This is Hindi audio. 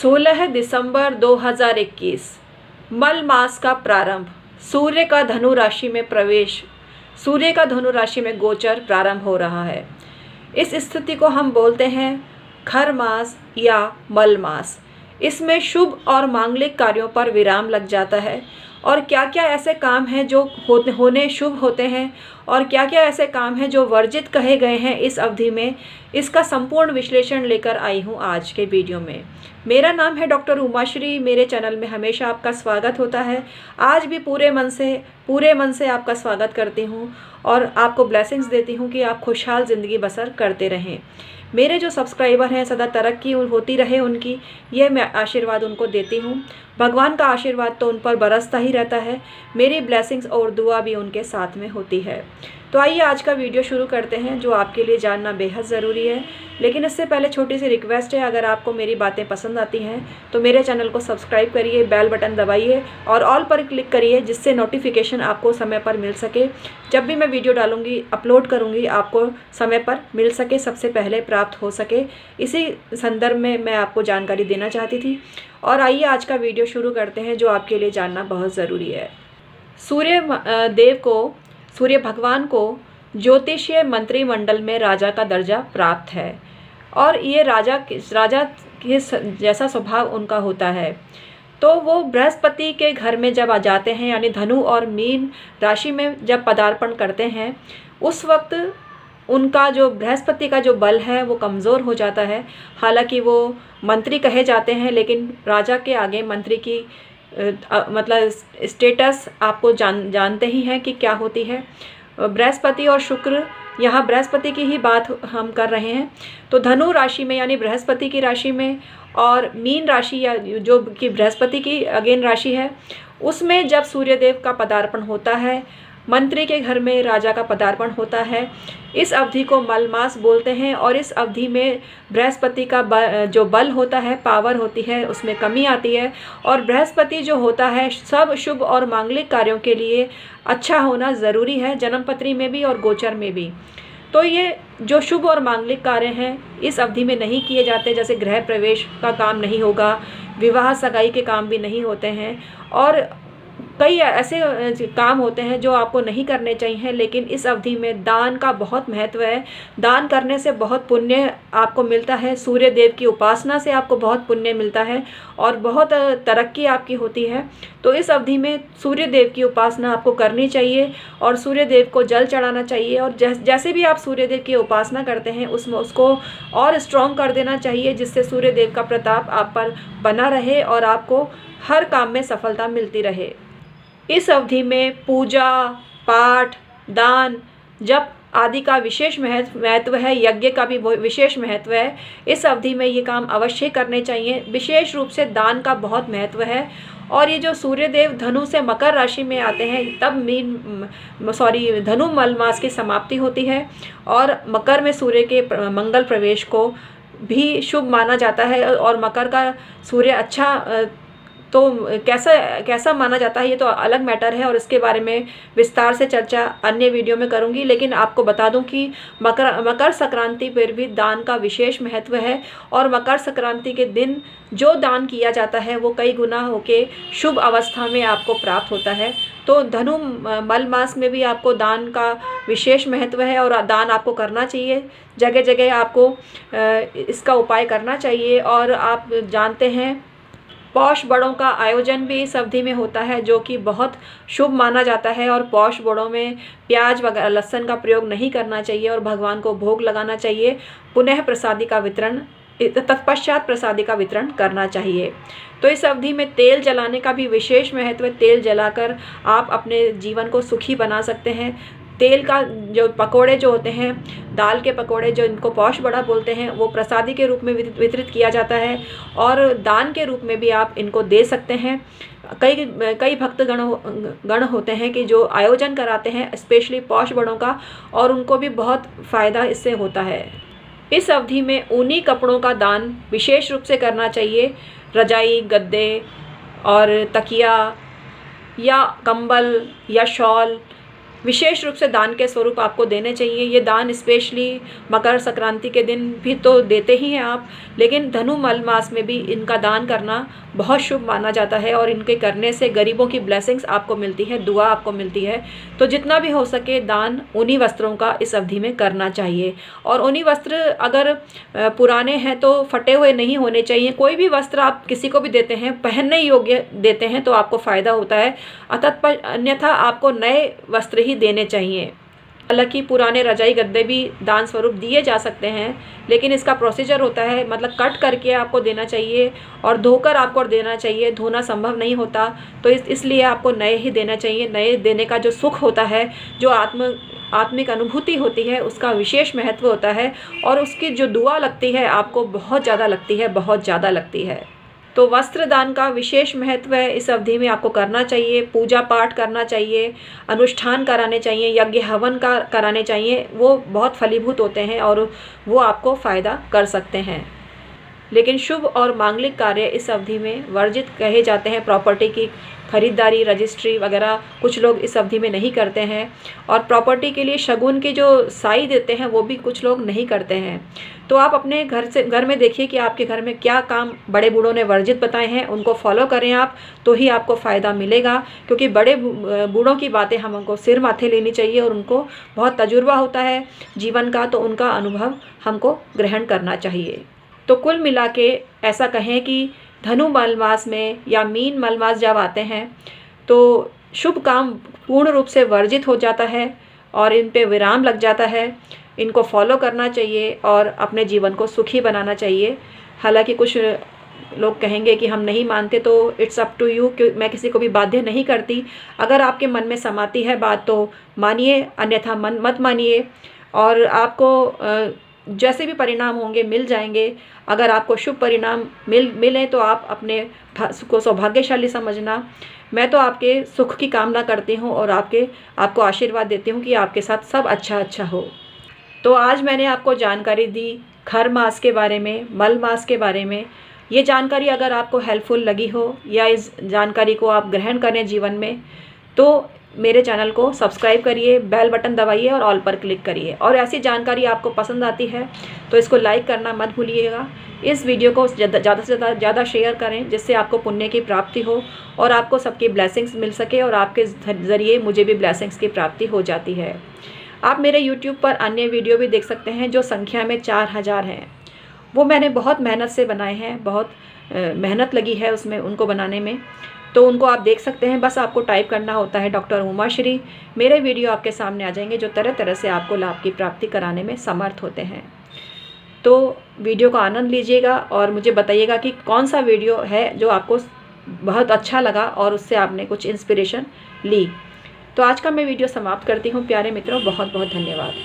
16 दिसंबर 2021 मल मास का प्रारंभ। सूर्य का धनु राशि में प्रवेश, सूर्य का धनु राशि में गोचर प्रारंभ हो रहा है। इस स्थिति को हम बोलते हैं खर मास या मल मास। इसमें शुभ और मांगलिक कार्यों पर विराम लग जाता है और क्या क्या ऐसे काम हैं जो होने शुभ होते हैं और क्या क्या ऐसे काम हैं जो वर्जित कहे गए हैं इस अवधि में, इसका संपूर्ण विश्लेषण लेकर आई हूँ आज के वीडियो में। मेरा नाम है डॉक्टर उमाश्री। मेरे चैनल में हमेशा आपका स्वागत होता है। आज भी पूरे मन से आपका स्वागत करती हूँ और आपको ब्लेसिंग्स देती हूँ कि आप खुशहाल ज़िंदगी बसर करते रहें। मेरे जो सब्सक्राइबर हैं सदा तरक्की होती रहे उनकी, ये मैं आशीर्वाद उनको देती हूँ। भगवान का आशीर्वाद तो उन पर बरसता ही रहता है। मेरी ब्लेसिंग्स और दुआ भी उनके साथ में होती है। तो आइए आज का वीडियो शुरू करते हैं, जो आपके लिए जानना बेहद ज़रूरी है। लेकिन इससे पहले छोटी सी रिक्वेस्ट है, अगर आपको मेरी बातें पसंद आती हैं तो मेरे चैनल को सब्सक्राइब करिए, बेल बटन दबाइए और ऑल पर क्लिक करिए, जिससे नोटिफिकेशन आपको समय पर मिल सके। जब भी मैं वीडियो डालूंगी, अपलोड करूंगी, आपको समय पर मिल सके, सबसे पहले प्राप्त हो सके। इसी संदर्भ में मैं आपको जानकारी देना चाहती थी। और आइए आज का वीडियो शुरू करते हैं, जो आपके लिए जानना बहुत ज़रूरी है। सूर्य भगवान को ज्योतिषीय मंत्रिमंडल में राजा का दर्जा प्राप्त है और ये राजा के जैसा स्वभाव उनका होता है। तो वो बृहस्पति के घर में जब आ जाते हैं, यानी धनु और मीन राशि में जब पदार्पण करते हैं, उस वक्त उनका जो बृहस्पति का जो बल है वो कमज़ोर हो जाता है। हालांकि वो मंत्री कहे जाते हैं, लेकिन राजा के आगे मंत्री की मतलब स्टेटस आपको जानते ही हैं कि क्या होती है। बृहस्पति और शुक्र, यहाँ बृहस्पति की ही बात हम कर रहे हैं। तो धनु राशि में यानी बृहस्पति की राशि में, और मीन राशि या जो कि बृहस्पति की अगेन राशि है, उसमें जब सूर्यदेव का पदार्पण होता है, मंत्री के घर में राजा का पदार्पण होता है, इस अवधि को मल मास बोलते हैं। और इस अवधि में बृहस्पति का जो बल होता है, पावर होती है, उसमें कमी आती है। और बृहस्पति जो होता है, सब शुभ और मांगलिक कार्यों के लिए अच्छा होना ज़रूरी है, जन्मपत्री में भी और गोचर में भी। तो ये जो शुभ और मांगलिक कार्य हैं इस अवधि में नहीं किए जाते, जैसे गृह प्रवेश का काम नहीं होगा, विवाह सगाई के काम भी नहीं होते हैं, और कई ऐसे काम होते हैं जो आपको नहीं करने चाहिए। लेकिन इस अवधि में दान का बहुत महत्व है। दान करने से बहुत पुण्य आपको मिलता है, सूर्य देव की उपासना से आपको बहुत पुण्य मिलता है और बहुत तरक्की आपकी होती है। तो इस अवधि में सूर्य देव की उपासना आपको करनी चाहिए और सूर्य देव को जल चढ़ाना चाहिए। और जैसे भी आप सूर्य देव की उपासना करते हैं, उसमें उसको और स्ट्रॉन्ग कर देना चाहिए, जिससे सूर्य देव का प्रताप आप पर बना रहे और आपको हर काम में सफलता मिलती रहे। इस अवधि में पूजा पाठ, दान, जप आदि का विशेष महत्व है, यज्ञ का भी विशेष महत्व है। इस अवधि में ये काम अवश्य करने चाहिए। विशेष रूप से दान का बहुत महत्व है। और ये जो सूर्यदेव धनु से मकर राशि में आते हैं, तब धनु मल मास की समाप्ति होती है और मकर में सूर्य के मंगल प्रवेश को भी शुभ माना जाता है। और मकर का सूर्य अच्छा तो कैसा माना जाता है, ये तो अलग मैटर है और इसके बारे में विस्तार से चर्चा अन्य वीडियो में करूंगी। लेकिन आपको बता दूं कि मकर संक्रांति पर भी दान का विशेष महत्व है और मकर संक्रांति के दिन जो दान किया जाता है वो कई गुना होके शुभ अवस्था में आपको प्राप्त होता है। तो धनु मल मास में भी आपको दान का विशेष महत्व है और दान आपको करना चाहिए। जगह जगह आपको इसका उपाय करना चाहिए। और आप जानते हैं, पौष बड़ों का आयोजन भी इस अवधि में होता है, जो कि बहुत शुभ माना जाता है। और पौष बड़ों में प्याज वगैरह लहसुन का प्रयोग नहीं करना चाहिए और भगवान को भोग लगाना चाहिए। पुनः प्रसादी का वितरण, तत्पश्चात प्रसादी का वितरण करना चाहिए। तो इस अवधि में तेल जलाने का भी विशेष महत्व है। तेल जलाकर आप अपने जीवन को सुखी बना सकते हैं। तेल का जो पकोड़े जो होते हैं, दाल के पकोड़े, जो इनको पौष बड़ा बोलते हैं, वो प्रसादी के रूप में वितरित किया जाता है और दान के रूप में भी आप इनको दे सकते हैं। कई भक्त गण होते हैं कि जो आयोजन कराते हैं स्पेशली पौष बड़ों का, और उनको भी बहुत फ़ायदा इससे होता है। इस अवधि में ऊनी कपड़ों का दान विशेष रूप से करना चाहिए। रजाई, गद्दे और तकिया या कंबल या शॉल विशेष रूप से दान के स्वरूप आपको देने चाहिए। ये दान स्पेशली मकर संक्रांति के दिन भी तो देते ही हैं आप, लेकिन धनु मास में भी इनका दान करना बहुत शुभ माना जाता है और इनके करने से गरीबों की ब्लेसिंग्स आपको मिलती है, दुआ आपको मिलती है। तो जितना भी हो सके दान ऊनी वस्त्रों का इस अवधि में करना चाहिए। और ऊनी वस्त्र अगर पुराने हैं तो फटे हुए नहीं होने चाहिए। कोई भी वस्त्र आप किसी को भी देते हैं, पहनने योग्य देते हैं तो आपको फ़ायदा होता है, अन्यथा आपको नए वस्त्र ही देने चाहिए। हालांकि पुराने रजाई गद्दे भी दान स्वरूप दिए जा सकते हैं, लेकिन इसका प्रोसीजर होता है, मतलब कट करके आपको देना चाहिए और धोकर आपको देना चाहिए। धोना संभव नहीं होता, तो इसलिए आपको नए ही देना चाहिए। नए देने का जो सुख होता है, जो आत्मिक अनुभूति होती है, उसका विशेष महत्व होता है और उसकी जो दुआ लगती है आपको बहुत ज़्यादा लगती है, बहुत ज़्यादा लगती है। तो वस्त्र दान का विशेष महत्व है, इस अवधि में आपको करना चाहिए। पूजा पाठ करना चाहिए, अनुष्ठान कराने चाहिए, यज्ञ हवन का कराने चाहिए। वो बहुत फलीभूत होते हैं और वो आपको फ़ायदा कर सकते हैं। लेकिन शुभ और मांगलिक कार्य इस अवधि में वर्जित कहे जाते हैं। प्रॉपर्टी की खरीदारी, रजिस्ट्री वगैरह कुछ लोग इस अवधि में नहीं करते हैं और प्रॉपर्टी के लिए शगुन की जो साई देते हैं वो भी कुछ लोग नहीं करते हैं। तो आप अपने घर में देखिए कि आपके घर में क्या काम बड़े बूढ़ों ने वर्जित बताए हैं, उनको फॉलो करें आप, तो ही आपको फ़ायदा मिलेगा। क्योंकि बड़े बूढ़ों की बातें हमको सिर माथे लेनी चाहिए और उनको बहुत तजुर्बा होता है जीवन का, तो उनका अनुभव हमको ग्रहण करना चाहिए। तो कुल मिला के ऐसा कहें कि धनु मलमास में या मीन मलमास जब आते हैं तो शुभ काम पूर्ण रूप से वर्जित हो जाता है और इन पे विराम लग जाता है। इनको फॉलो करना चाहिए और अपने जीवन को सुखी बनाना चाहिए। हालांकि कुछ लोग कहेंगे कि हम नहीं मानते, तो इट्स अप टू यू, कि मैं किसी को भी बाध्य नहीं करती। अगर आपके मन में समाती है बात तो मानिए, अन्यथा मत मानिए। और आपको जैसे भी परिणाम होंगे मिल जाएंगे। अगर आपको शुभ परिणाम मिले तो आप अपने को सौभाग्यशाली समझना। मैं तो आपके सुख की कामना करती हूँ और आपको आशीर्वाद देती हूँ कि आपके साथ सब अच्छा हो। तो आज मैंने आपको जानकारी दी खर मास के बारे में, मल मास के बारे में। ये जानकारी अगर आपको हेल्पफुल लगी हो या इस जानकारी को आप ग्रहण करें जीवन में, तो मेरे चैनल को सब्सक्राइब करिए, बेल बटन दबाइए और ऑल पर क्लिक करिए। और ऐसी जानकारी आपको पसंद आती है तो इसको लाइक करना मत भूलिएगा। इस वीडियो को ज़्यादा से ज़्यादा शेयर करें, जिससे आपको पुण्य की प्राप्ति हो और आपको सबकी ब्लेसिंग्स मिल सके और आपके ज़रिए मुझे भी ब्लेसिंग्स की प्राप्ति हो जाती है। आप मेरे यूट्यूब पर अन्य वीडियो भी देख सकते हैं जो संख्या में 4000 हैं। वो मैंने बहुत मेहनत से बनाए हैं, बहुत मेहनत लगी है उसमें उनको बनाने में, तो उनको आप देख सकते हैं। बस आपको टाइप करना होता है डॉक्टर उमा श्री। मेरे वीडियो आपके सामने आ जाएंगे जो तरह तरह से आपको लाभ की प्राप्ति कराने में समर्थ होते हैं। तो वीडियो का आनंद लीजिएगा और मुझे बताइएगा कि कौन सा वीडियो है जो आपको बहुत अच्छा लगा और उससे आपने कुछ इंस्पिरेशन ली। तो आज का मैं वीडियो समाप्त करती हूँ प्यारे मित्रों, बहुत बहुत धन्यवाद।